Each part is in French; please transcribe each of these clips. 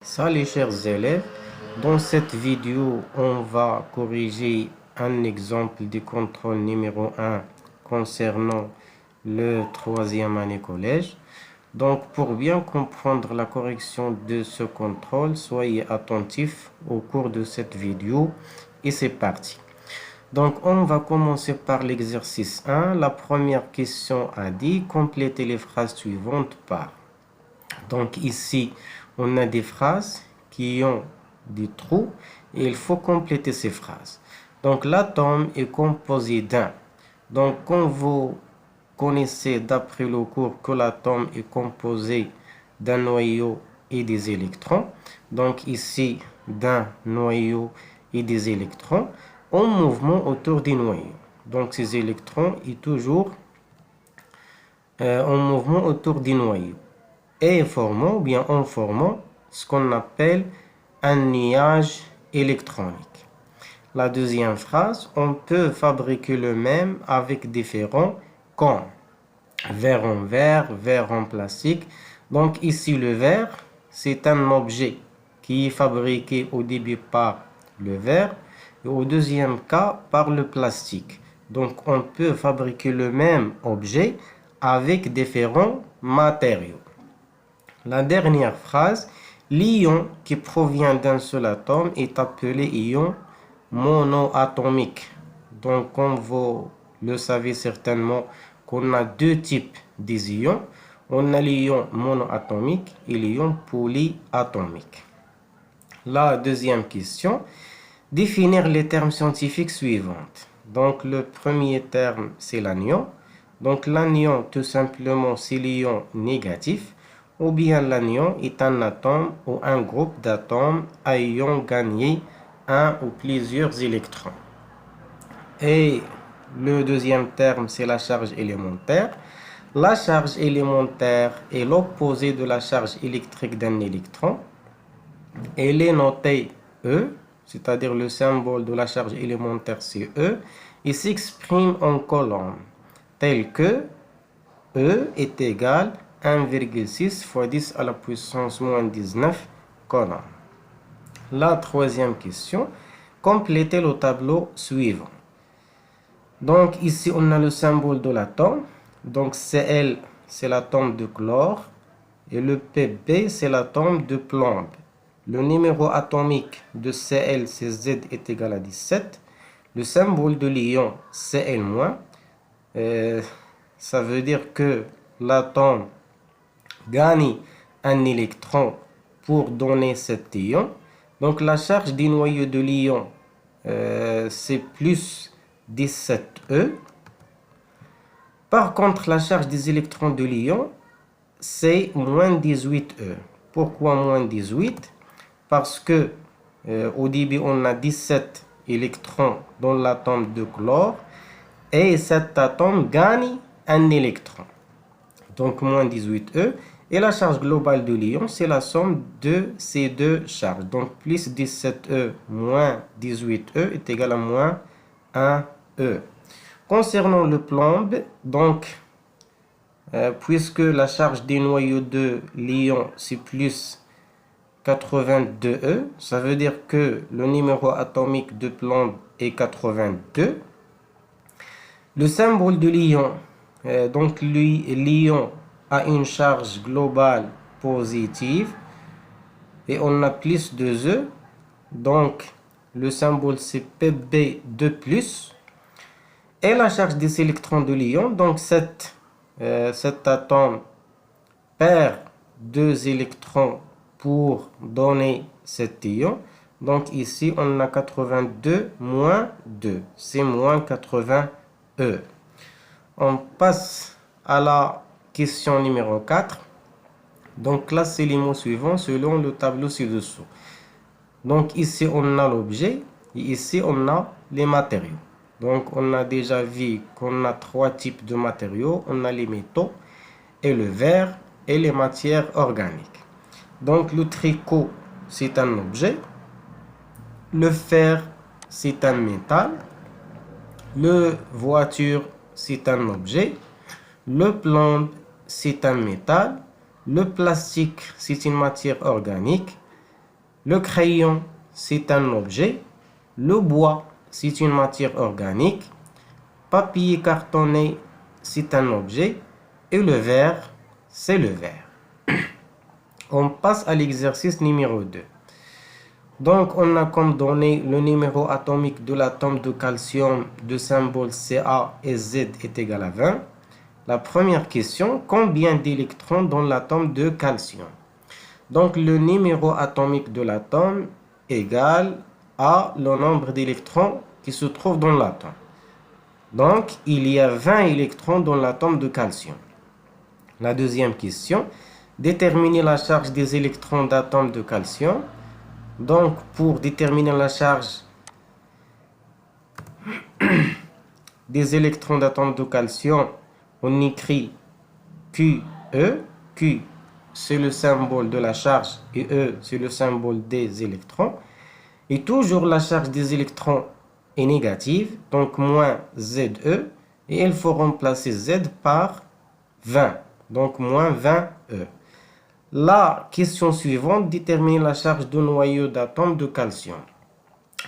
Salut chers élèves, dans cette vidéo on va corriger un exemple de contrôle numéro 1 concernant le troisième année collège. Donc pour bien comprendre la correction de ce contrôle, soyez attentifs au cours de cette vidéo et c'est parti. Donc on va commencer par l'exercice 1. La première question a dit compléter les phrases suivantes par. Donc ici, on a des phrases qui ont des trous et il faut compléter ces phrases. Donc l'atome est composé d'un. Donc quand vous connaissez d'après le cours que l'atome est composé d'un noyau et des électrons, donc ici d'un noyau et des électrons en mouvement autour du noyau. Donc ces électrons sont toujours en mouvement autour du noyau et formant ou bien en formant ce qu'on appelle un nuage électronique. La deuxième phrase, on peut fabriquer le même avec différents comme verre en verre, verre en plastique. Donc ici le verre, c'est un objet qui est fabriqué au début par le verre et au deuxième cas par le plastique. Donc on peut fabriquer le même objet avec différents matériaux. La dernière phrase, l'ion qui provient d'un seul atome est appelé ion monoatomique. Donc, comme vous le savez certainement, qu'on a deux types d'ions. On a l'ion monoatomique et l'ion polyatomique. La deuxième question, définir les termes scientifiques suivants. Donc, le premier terme, c'est l'anion. Donc, l'anion, tout simplement, c'est l'ion négatif. Ou bien l'anion est un atome ou un groupe d'atomes ayant gagné un ou plusieurs électrons. Et le deuxième terme, c'est la charge élémentaire. La charge élémentaire est l'opposé de la charge électrique d'un électron. Elle est notée E, c'est-à-dire le symbole de la charge élémentaire c'est E, et s'exprime en colonnes, tel que E est égal à 1,6 fois 10 à la puissance moins 19 colonnes. La troisième question, complétez le tableau suivant. Donc ici on a le symbole de l'atome. Donc Cl c'est l'atome de chlore et le Pb c'est l'atome de plomb. Le numéro atomique de Cl c'est Z est égal à 17. Le symbole de l'ion Cl-, ça veut dire que l'atome gagne un électron pour donner cet ion. Donc la charge du noyau de l'ion c'est plus 17E. Par contre, la charge des électrons de l'ion, c'est moins 18E. Pourquoi moins 18? Parce que au début, on a 17 électrons dans l'atome de chlore et cet atome gagne un électron. Donc moins 18E. Et la charge globale de l'ion, c'est la somme de ces deux charges. Donc plus 17E moins 18E est égal à moins 1E. Concernant le plomb, donc, puisque la charge des noyaux de l'ion c'est plus 82E, ça veut dire que le numéro atomique de plomb est 82. Le symbole de l'ion, donc l'ion a une charge globale positive et on a plus de E, donc le symbole c'est Pb2+. Et la charge des électrons de l'ion, donc cet atome perd 2 électrons pour donner cet ion. Donc ici, on a 82 moins 2, c'est moins 80E. On passe à la question numéro 4. Donc classez les mots suivants selon le tableau ci-dessous. Donc ici, on a l'objet et ici, on a les matériaux. Donc, on a déjà vu qu'on a trois types de matériaux. On a les métaux et le verre et les matières organiques. Donc, le tricot, c'est un objet. Le fer, c'est un métal. Le voiture, c'est un objet. Le plomb, c'est un métal. Le plastique, c'est une matière organique. Le crayon, c'est un objet. Le bois, c'est une matière organique. Papier cartonné, c'est un objet. Et le verre, c'est le verre. On passe à l'exercice numéro 2. Donc, on a comme donné le numéro atomique de l'atome de calcium de symbole Ca et Z est égal à 20. La première question, combien d'électrons dans l'atome de calcium? Donc, le numéro atomique de l'atome égale à le nombre d'électrons qui se trouvent dans l'atome. Donc, il y a 20 électrons dans l'atome de calcium. La deuxième question, déterminer la charge des électrons d'atome de calcium. Donc, pour déterminer la charge des électrons d'atome de calcium, on écrit QE. Q, c'est le symbole de la charge et E, c'est le symbole des électrons. Et toujours la charge des électrons est négative, donc moins ZE. Et il faut remplacer Z par 20, donc moins 20E. La question suivante, déterminer la charge du noyau d'atome de calcium.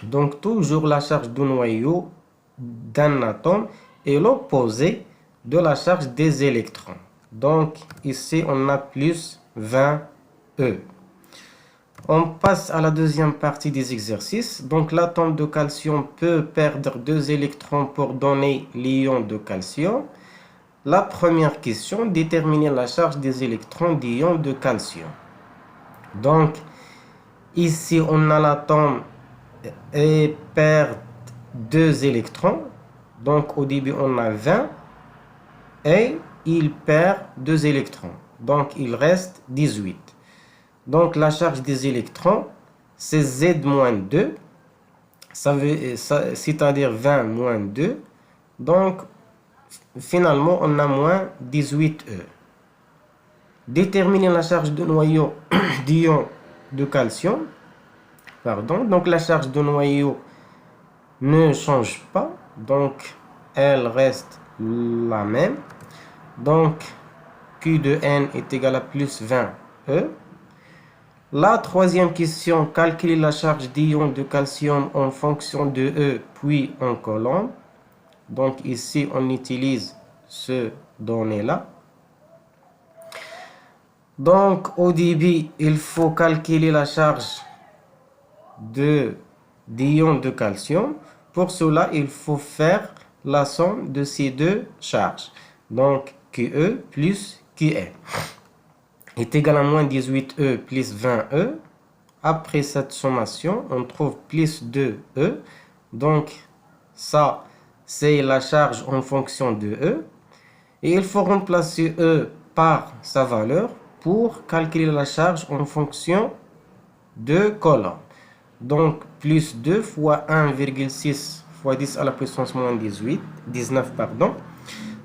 Donc, toujours la charge du noyau d'un atome est l'opposé de la charge des électrons. Donc, ici, on a plus 20E. On passe à la deuxième partie des exercices. Donc, l'atome de calcium peut perdre 2 électrons pour donner l'ion de calcium. La première question, déterminer la charge des électrons d'ion de calcium. Donc, ici, on a l'atome et perd 2 électrons. Donc, au début, on a 20 et il perd 2 électrons. Donc, il reste 18. Donc, la charge des électrons, c'est Z-2, c'est-à-dire 20 moins 2. Donc, finalement, on a moins 18E. Déterminer la charge de noyau d'ion de calcium. Donc, la charge de noyau ne change pas. Donc, elle reste la même. Donc, Q de N est égal à plus 20E. La troisième question, calculer la charge d'ion de calcium en fonction de E, puis en colombe. Donc ici, on utilise ce donné-là. Donc au début, il faut calculer la charge d'ion de calcium. Pour cela, il faut faire la somme de ces deux charges. Donc QE plus QN est égal à moins 18E plus 20E. Après cette sommation, on trouve plus 2E. Donc, ça, c'est la charge en fonction de E. Et il faut remplacer E par sa valeur pour calculer la charge en fonction de colonne. Donc, plus 2 fois 1,6 fois 10 à la puissance moins 19, pardon.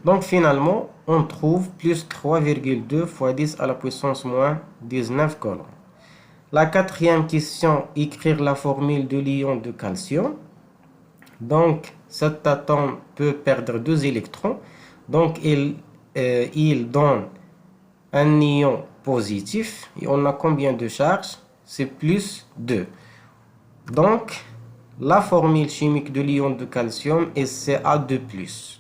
Donc, finalement, on trouve plus 3,2 fois 10 à la puissance moins 19 colonnes. La quatrième question, écrire la formule de l'ion de calcium. Donc, cet atome peut perdre 2 électrons. Donc, il donne un ion positif. Et on a combien de charges? C'est plus 2. Donc, la formule chimique de l'ion de calcium est Ca2+.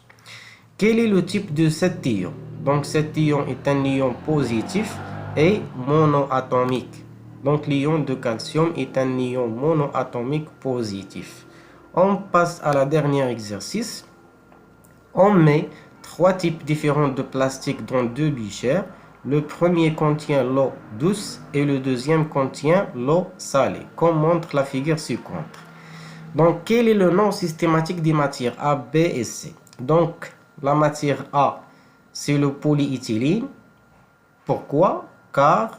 Quel est le type de cet ion? Donc, cet ion est un ion positif et monoatomique. Donc, l'ion de calcium est un ion monoatomique positif. On passe à la dernière exercice. On met 3 types différents de plastique dans 2 bichères. Le premier contient l'eau douce et le deuxième contient l'eau salée, comme montre la figure ci-contre. Donc, quel est le nom systématique des matières A, B et C? Donc, la matière A, c'est le polyéthylène. Pourquoi? Car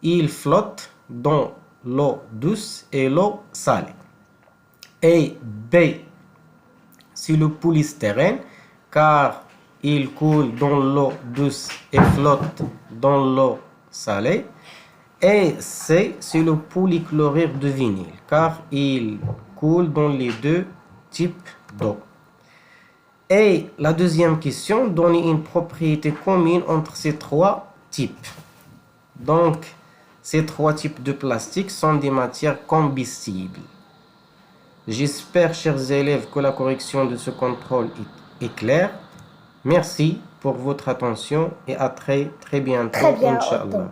il flotte dans l'eau douce et l'eau salée. Et B, c'est le polystyrène, car il coule dans l'eau douce et flotte dans l'eau salée. Et C, c'est le polychlorure de vinyle, car il coule dans les deux types d'eau. Et la deuxième question, donner une propriété commune entre ces 3 types. Donc, Ces trois types de plastique sont des matières combustibles. J'espère, chers élèves, que la correction de ce contrôle est claire. Merci pour votre attention et à très bientôt, Très bien, Inch'Allah.